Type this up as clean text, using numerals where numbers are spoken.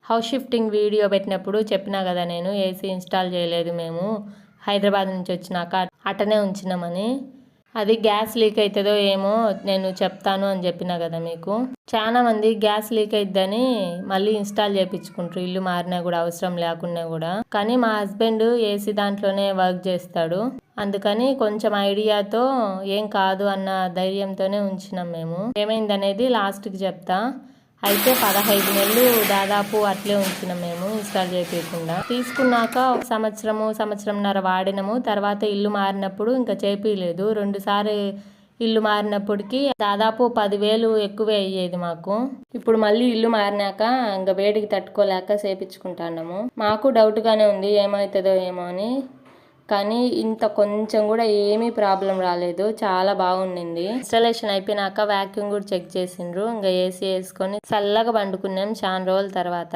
House shifting video పెట్టినప్పుడు చెప్పినా కదా నేను ఏసీ ఇన్స్టాల్ చేయలేదు మేము హైదరాబాద్ నుంచి వచ్చినాక అట్టనే ఉంచినామని. అది గ్యాస్ లీక్ అవుతుందో ఏమో నేను చెప్తాను అని చెప్పినా కదా మీకు. చాలా మంది గ్యాస్ లీక్ అయిద్దని మళ్ళీ ఇన్స్టాల్ చేయించుకుంటారు ఇల్లు మారినా కూడా, అవసరం లేకున్నా కూడా. కానీ మా హస్బెండ్ ఏసీ దాంట్లోనే వర్క్ చేస్తాడు, అందుకని కొంచెం ఐడియాతో ఏం కాదు అన్న ధైర్యంతోనే ఉంచినాం మేము. ఏమైందనేది లాస్ట్కి చెప్తా. అయితే 15 నెలలు దాదాపు అట్లే ఉంచినాం మేము ఇన్స్టాల్ చేయకుండా. తీసుకున్నాక ఒక సంవత్సరంన్నర వాడినాము. తర్వాత ఇల్లు మారినప్పుడు ఇంకా చేపియలేదు. 2 సార్లు ఇల్లు మారినప్పటికి దాదాపు 10,000 ఎక్కువే అయ్యేది మాకు. ఇప్పుడు మళ్ళీ ఇల్లు మారినాక ఇంకా వేడికి తట్టుకోలేక చేపించుకుంటున్నాము. మాకు డౌట్గానే ఉంది ఏమవుతుందో ఏమో అని. కానీ ఇంత కొంచెం కూడా ఏమీ ప్రాబ్లం రాలేదు, చాలా బాగుండింది. ఇన్స్టాలేషన్ అయిపోయినాక వ్యాక్యూమ్ కూడా చెక్ చేసిండ్రు. ఇంకా ఏసీ వేసుకొని చల్లగా పండుకున్నాం చాలా రోజుల తర్వాత.